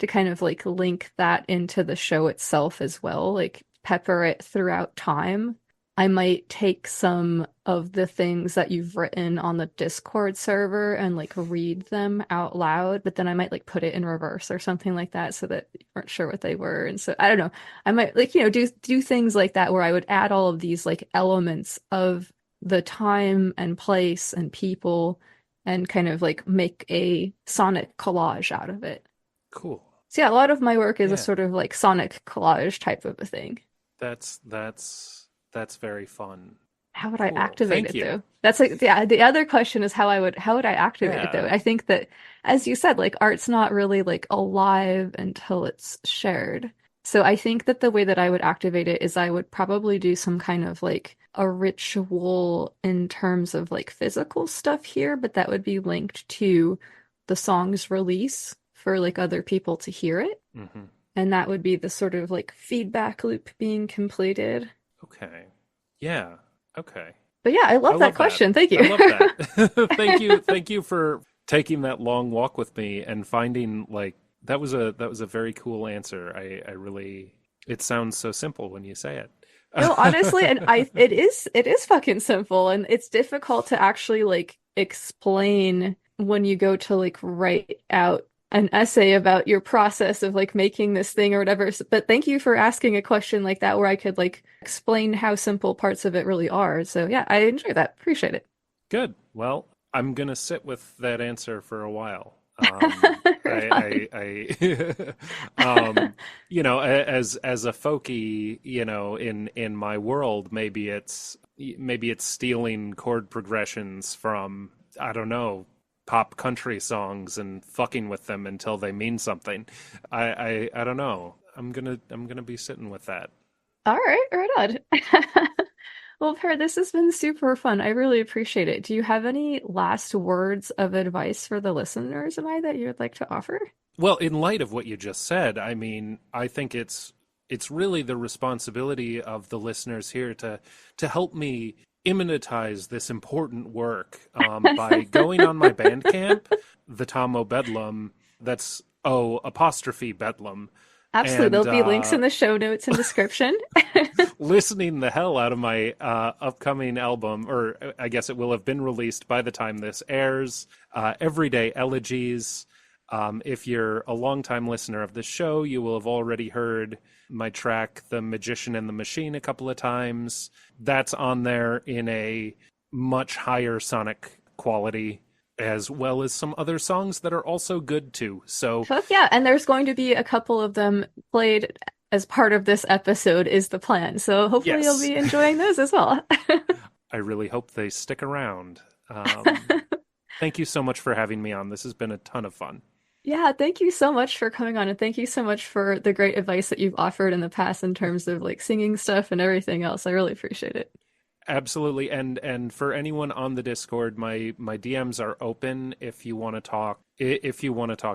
to kind of like link that into the show itself as well, like pepper it throughout time. I might take some of the things that you've written on the Discord server and like read them out loud, but then I might like put it in reverse or something like that so that you weren't sure what they were. And so I don't know, I might like, you know, do things like that where I would add all of these like elements of the time and place and people and kind of like make a sonic collage out of it. Cool. So yeah, a lot of my work is Yeah. a sort of like sonic collage type of a thing. That's very fun. How would I Cool. activate Thank it you. though? That's like the other question is how would I activate it though? Yeah. I think that, as you said, like art's not really like alive until it's shared. So I think that the way that I would activate it is I would probably do some kind of like a ritual in terms of like physical stuff here, but that would be linked to the song's release for like other people to hear it. Mm-hmm. And that would be the sort of like feedback loop being completed. Okay. Yeah. Okay. But yeah, I love that question. Thank you. I love that. Thank you for taking that long walk with me and finding like that was a very cool answer. I really, it sounds so simple when you say it. No, honestly, and it is fucking simple, and it's difficult to actually like explain when you go to like write out an essay about your process of like making this thing or whatever. But thank you for asking a question like that where I could like explain how simple parts of it really are. So yeah, I enjoy that. Appreciate it. Good. Well, I'm gonna sit with that answer for a while. You know, as a folkie, you know, in my world, maybe it's stealing chord progressions from, I don't know, pop country songs and fucking with them until they mean something. I don't know. I'm gonna be sitting with that. All right, right on. Well, Per, this has been super fun. I really appreciate it. Do you have any last words of advice for the listeners and I that you would like to offer? Well, in light of what you just said, I mean, I think it's really the responsibility of the listeners here to help me immanentize this important work by going on my Bandcamp, the Tomo Bedlam. That's apostrophe Bedlam. Absolutely. And, There'll be links in the show notes and description. listening the hell out of my upcoming album, or I guess it will have been released by the time this airs, Everyday Elegies. If you're a longtime listener of the show, you will have already heard my track, The Magician and the Machine, a couple of times. That's on there in a much higher sonic quality, as well as some other songs that are also good too. So Fuck yeah. And there's going to be a couple of them played as part of this episode is the plan. So hopefully you'll Yes. be enjoying those as well. I really hope they stick around. Thank you so much for having me on. This has been a ton of fun. Yeah, thank you so much for coming on, and thank you so much for the great advice that you've offered in the past in terms of like singing stuff and everything else. I really appreciate it. Absolutely. And for anyone on the Discord, my DMs are open if you want to talk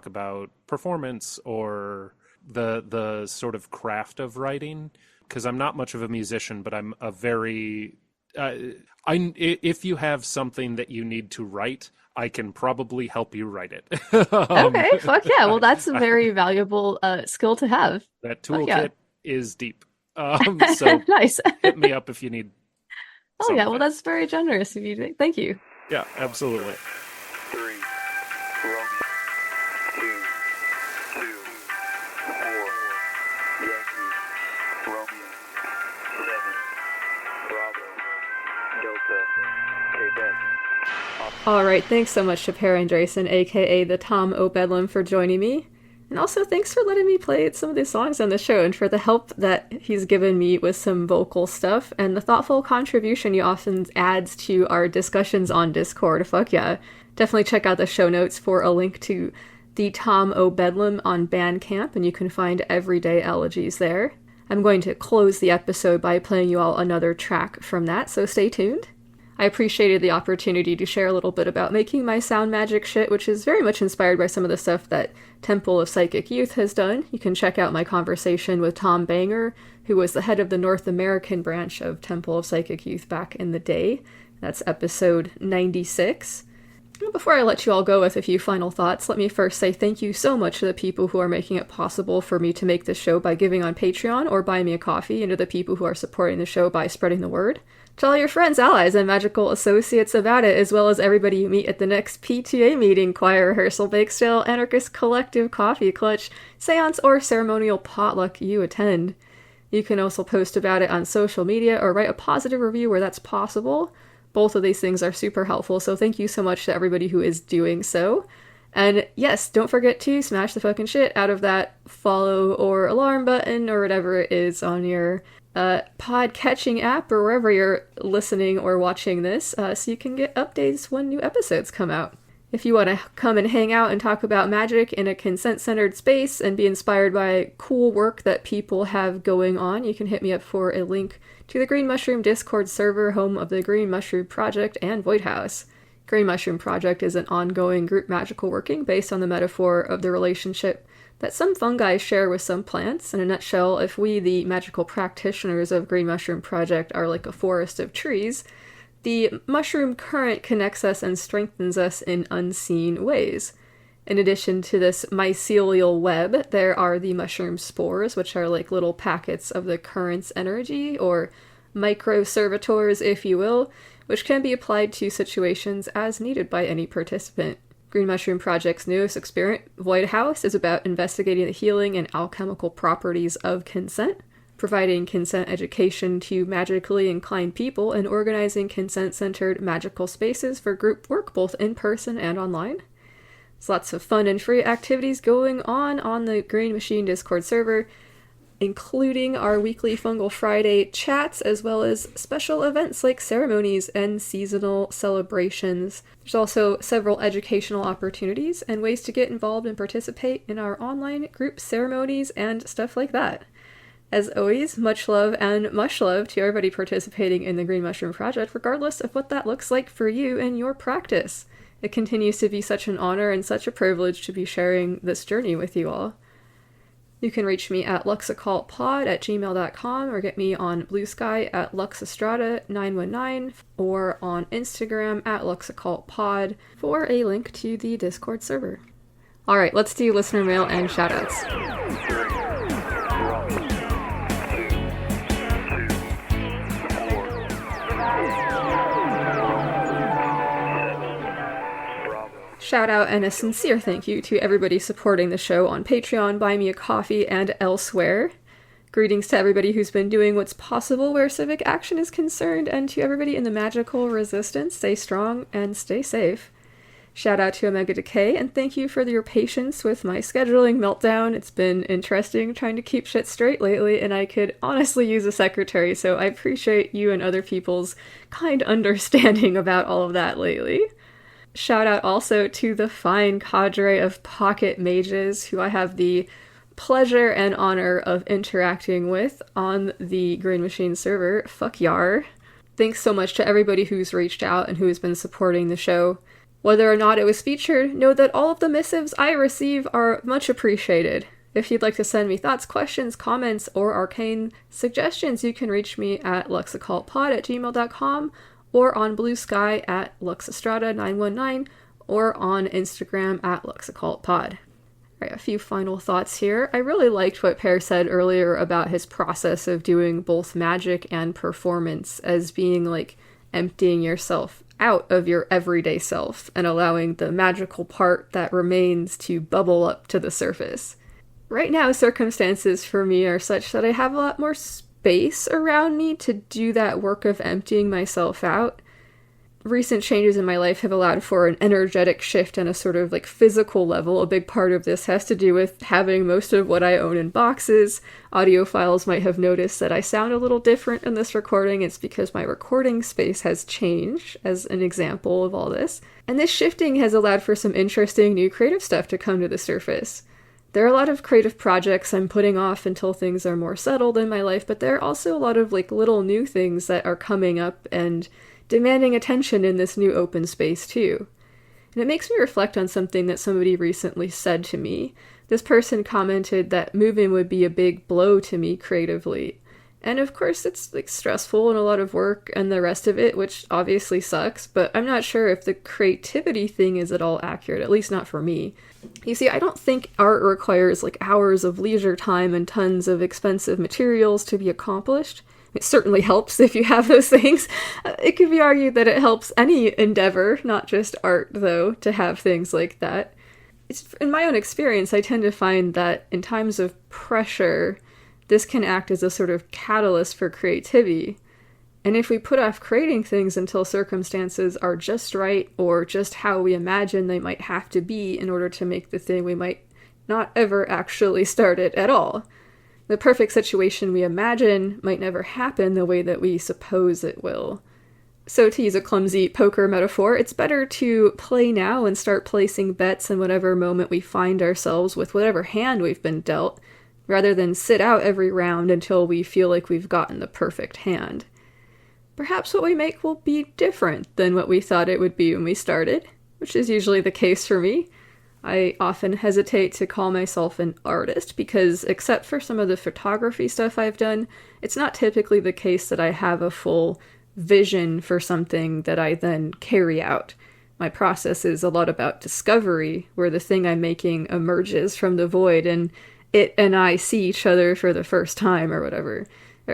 about performance or the sort of craft of writing, because I'm not much of a musician, but I'm a very if you have something that you need to write, I can probably help you write it. Okay, fuck yeah. Well, that's a very valuable skill to have. That Fuck yeah. toolkit is deep. So Nice. hit me up if you need Oh yeah, well something. that's very generous of you. Thank you. Yeah, absolutely. 3, Romeo, 2, 4, Yankee, Romeo, 7, Bravo, Delta, Quebec. All right, thanks so much to Per Andresen, aka the Tom O'Bedlam, for joining me. And also thanks for letting me play some of these songs on the show and for the help that he's given me with some vocal stuff and the thoughtful contribution he often adds to our discussions on Discord. Fuck yeah. Definitely check out the show notes for a link to the Tom O'Bedlam on Bandcamp, and you can find Everyday Elegies there. I'm going to close the episode by playing you all another track from that, so stay tuned. I appreciated the opportunity to share a little bit about making my sound magic shit, which is very much inspired by some of the stuff that Temple of Psychic Youth has done. You can check out my conversation with Tom Banger, who was the head of the North American branch of Temple of Psychic Youth back in the day. That's episode 96. Before I let you all go with a few final thoughts, let me first say thank you so much to the people who are making it possible for me to make this show by giving on Patreon or buying me a coffee, and to the people who are supporting the show by spreading the word. Tell all your friends, allies, and magical associates about it, as well as everybody you meet at the next PTA meeting, choir rehearsal, bake sale, anarchist collective, coffee clutch, seance, or ceremonial potluck you attend. You can also post about it on social media or write a positive review where that's possible. Both of these things are super helpful, so thank you so much to everybody who is doing so. And yes, don't forget to smash the fucking shit out of that follow or alarm button or whatever it is on your pod-catching app or wherever you're listening or watching this, so you can get updates when new episodes come out. If you want to come and hang out and talk about magic in a consent-centered space and be inspired by cool work that people have going on, you can hit me up for a link to the Green Mushroom Discord server, home of the Green Mushroom Project and Void House. Green Mushroom Project is an ongoing group magical working based on the metaphor of the relationship that some fungi share with some plants. In a nutshell, if we, the magical practitioners of Green Mushroom Project, are like a forest of trees, the mushroom current connects us and strengthens us in unseen ways. In addition to this mycelial web, there are the mushroom spores, which are like little packets of the current's energy, or microservators, if you will, which can be applied to situations as needed by any participant. Green Mushroom Project's newest experiment, Void House, is about investigating the healing and alchemical properties of consent, providing consent education to magically inclined people, and organizing consent-centered magical spaces for group work both in person and online. There's lots of fun and free activities going on the Green Machine Discord server, including our weekly Fungal Friday chats, as well as special events like ceremonies and seasonal celebrations. There's also several educational opportunities and ways to get involved and participate in our online group ceremonies and stuff like that. As always, much love and much love to everybody participating in the Green Mushroom Project, regardless of what that looks like for you and your practice. It continues to be such an honor and such a privilege to be sharing this journey with you all. You can reach me at luxoccultpod@gmail.com or get me on Blue Sky at luxestrada919 or on Instagram at luxoccultpod for a link to the Discord server. Alright, let's do listener mail and shoutouts. Shout out and a sincere thank you to everybody supporting the show on Patreon, Buy Me a Coffee, and elsewhere. Greetings to everybody who's been doing what's possible where civic action is concerned, and to everybody in the magical resistance, stay strong and stay safe. Shout out to Omega Decay, and thank you for your patience with my scheduling meltdown. It's been interesting trying to keep shit straight lately, and I could honestly use a secretary, so I appreciate you and other people's kind understanding about all of that lately. Shout out also to the fine cadre of pocket mages who I have the pleasure and honor of interacting with on the Green Machine server. Fuck yar. Thanks so much to everybody who's reached out and who has been supporting the show. Whether or not it was featured, know that all of the missives I receive are much appreciated. If you'd like to send me thoughts, questions, comments, or arcane suggestions, you can reach me at luxoccultpod@gmail.com or on Blue Sky at luxestrada919 or on Instagram at luxoccultpod. Alright, a few final thoughts here. I really liked what Per said earlier about his process of doing both magic and performance as being like emptying yourself out of your everyday self and allowing the magical part that remains to bubble up to the surface. Right now, circumstances for me are such that I have a lot more space around me to do that work of emptying myself out. Recent changes in my life have allowed for an energetic shift on a sort of like physical level. A big part of this has to do with having most of what I own in boxes. Audiophiles might have noticed that I sound a little different in this recording. It's because my recording space has changed, as an example of all this. And this shifting has allowed for some interesting new creative stuff to come to the surface. There are a lot of creative projects I'm putting off until things are more settled in my life, but there are also a lot of like little new things that are coming up and demanding attention in this new open space too. And it makes me reflect on something that somebody recently said to me. This person commented that moving would be a big blow to me creatively. And of course it's like stressful and a lot of work and the rest of it, which obviously sucks, but I'm not sure if the creativity thing is at all accurate, at least not for me. You see, I don't think art requires like hours of leisure time and tons of expensive materials to be accomplished. It certainly helps if you have those things. It could be argued that it helps any endeavor, not just art, though, to have things like that. In my own experience, I tend to find that in times of pressure, this can act as a sort of catalyst for creativity. And if we put off creating things until circumstances are just right, or just how we imagine they might have to be in order to make the thing, we might not ever actually start it at all. The perfect situation we imagine might never happen the way that we suppose it will. So to use a clumsy poker metaphor, it's better to play now and start placing bets in whatever moment we find ourselves with whatever hand we've been dealt, rather than sit out every round until we feel like we've gotten the perfect hand. Perhaps what we make will be different than what we thought it would be when we started, which is usually the case for me. I often hesitate to call myself an artist because, except for some of the photography stuff I've done, it's not typically the case that I have a full vision for something that I then carry out. My process is a lot about discovery, where the thing I'm making emerges from the void and it and I see each other for the first time or whatever.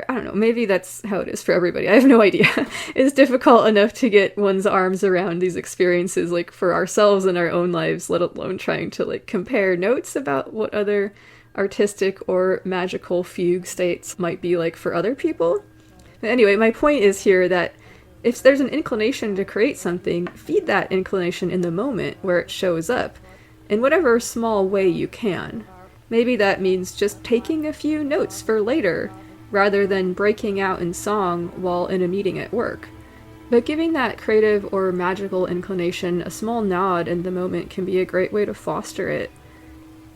I don't know, maybe that's how it is for everybody. I have no idea. It's difficult enough to get one's arms around these experiences, like, for ourselves in our own lives, let alone trying to, like, compare notes about what other artistic or magical fugue states might be like for other people. Anyway, my point is here that if there's an inclination to create something, feed that inclination in the moment where it shows up, in whatever small way you can. Maybe that means just taking a few notes for later, rather than breaking out in song while in a meeting at work. But giving that creative or magical inclination a small nod in the moment can be a great way to foster it.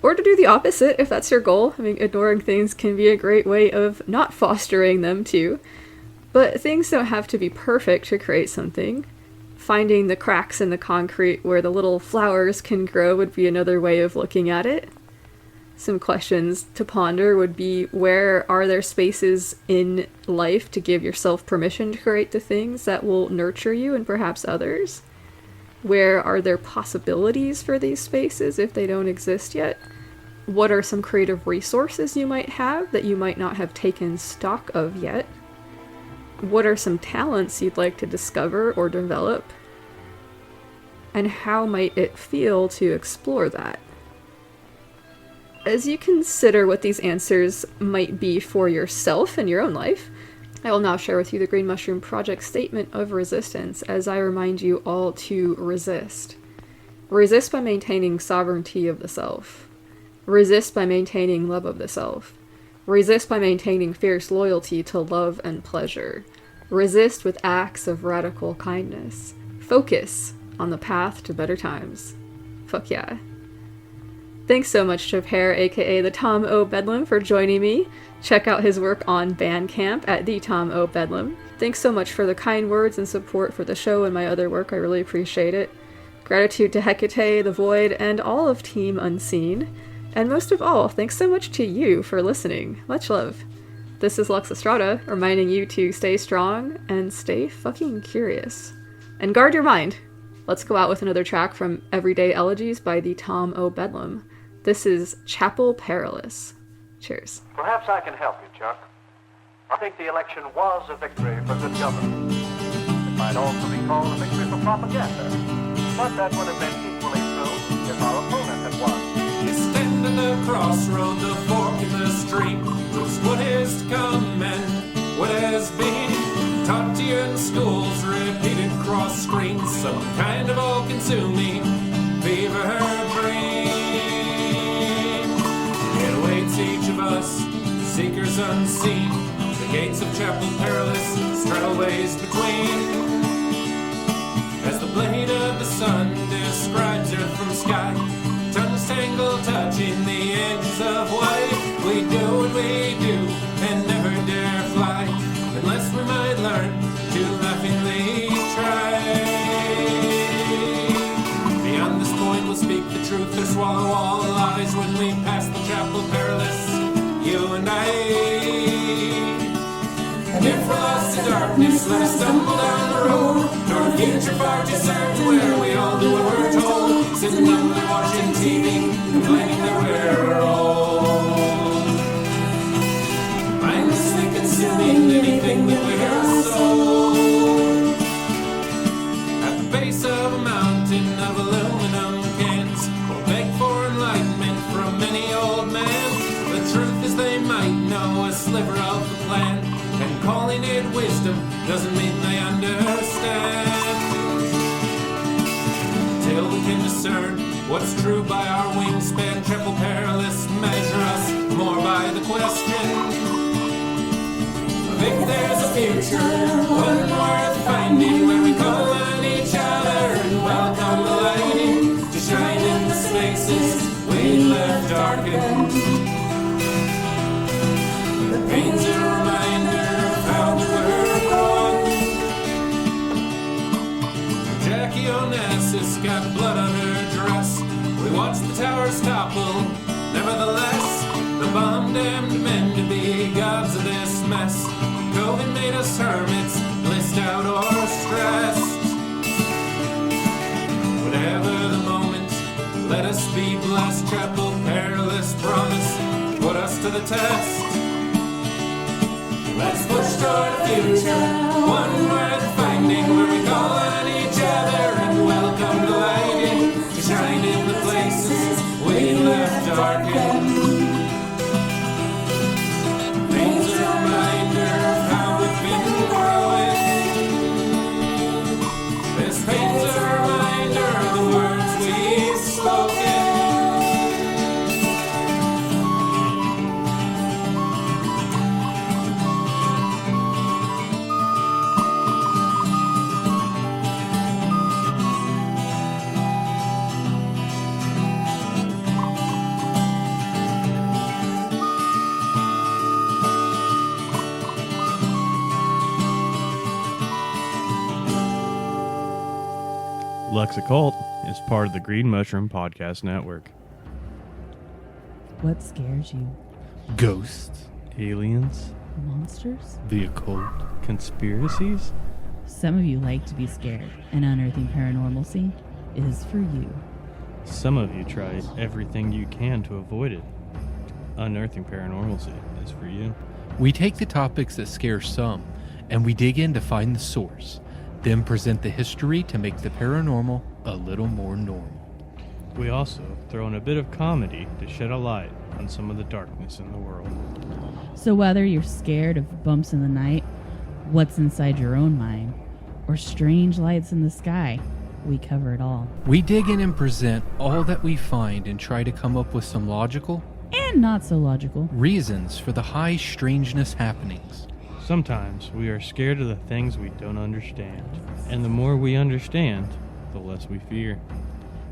Or to do the opposite, if that's your goal. I mean, ignoring things can be a great way of not fostering them, too. But things don't have to be perfect to create something. Finding the cracks in the concrete where the little flowers can grow would be another way of looking at it. Some questions to ponder would be, where are there spaces in life to give yourself permission to create the things that will nurture you and perhaps others? Where are there possibilities for these spaces if they don't exist yet? What are some creative resources you might have that you might not have taken stock of yet? What are some talents you'd like to discover or develop? And how might it feel to explore that? As you consider what these answers might be for yourself in your own life, I will now share with you the Green Mushroom Project statement of resistance as I remind you all to resist. Resist by maintaining sovereignty of the self. Resist by maintaining love of the self. Resist by maintaining fierce loyalty to love and pleasure. Resist with acts of radical kindness. Focus on the path to better times. Fuck yeah. Thanks so much to Pear, aka the Tom O. Bedlam, for joining me. Check out his work on Bandcamp at the Tom O. Bedlam. Thanks so much for the kind words and support for the show and my other work. I really appreciate it. Gratitude to Hecate, The Void, and all of Team Unseen. And most of all, thanks so much to you for listening. Much love. This is Lux Estrada, reminding you to stay strong and stay fucking curious. And guard your mind. Let's go out with another track from Everyday Elegies by the Tom O. Bedlam. This is Chapel Perilous. Cheers. Perhaps I can help you, Chuck. I think the election was a victory for good government. It might also be called a victory for propaganda, but that would have been equally true if our opponent had won. You stand at the crossroad, the fork in the stream. Looks what is to come and what has been. Taught to you in schools, repeated cross screens. Some kind of all-consuming fever dream. It awaits each of us, seekers unseen. The gates of Chapel Perilous, straddleways between. As the blade of the sun describes earth from sky, tongues tangle touching the edges of white. We do what we do and never dare fly, unless we might learn to laughingly try. Beyond this point we'll speak the truth or swallow all lies. When we pass the Chapel Perilous, you and I. And if we're lost in darkness, let us stumble down the road toward a future far too certain, where we all do what we're told, sitting humbly watching TV, complaining that we're old. Mindlessly consuming anything that we're sold. At the base of a mountain of aluminum cans, we'll beg for enlightenment from any old man. The truth is they might know a sliver of the plan, and calling it wisdom doesn't mean they understand. Till we can discern what's true by our wingspan, Chapel Perilous measure us more by the question of if there's a future, one worth finding, where we call on each other and welcome the lighting to shine in the spaces we left darkened. The pain's a reminder of how we were born. Jackie Onassis got blood on her dress. We watched the towers topple. Nevertheless, the bomb damned men to be gods of this mess. COVID made us hermits, blissed out or stressed. Whatever the moment, let us be blessed. Chapel Perilous promise, put us to the test. Let's push toward a future, one worth finding, where we call on each other and welcome the lighting to shine in the places we left darkened. Pain's a reminder of how we've been growing. This pain's a reminder of the words we've spoken. Lux Occult is part of the Green Mushroom Podcast Network. What scares you? Ghosts, Aliens, Monsters? the occult. conspiracies, Some of you like to be scared, and unearthing paranormalcy is for you. some of you try everything you can to avoid it. Unearthing paranormalcy is for you. We take the topics that scare some, and we dig in to find the source, then present the history to make the paranormal a little more normal. We also throw in a bit of comedy to shed a light on some of the darkness in the world. So whether you're scared of bumps in the night, what's inside your own mind, or strange lights in the sky, we cover it all. We dig in and present all that we find and try to come up with some logical And not so logical. reasons for the high strangeness happenings. Sometimes we are scared of the things we don't understand. And the more we understand, the less we fear.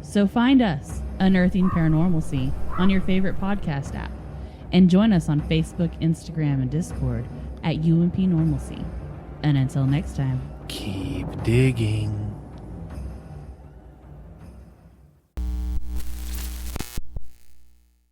So find us, Unearthing Paranormalcy, on your favorite podcast app. And join us on Facebook, Instagram, and Discord at UMP Normalcy. And until next time. Keep digging.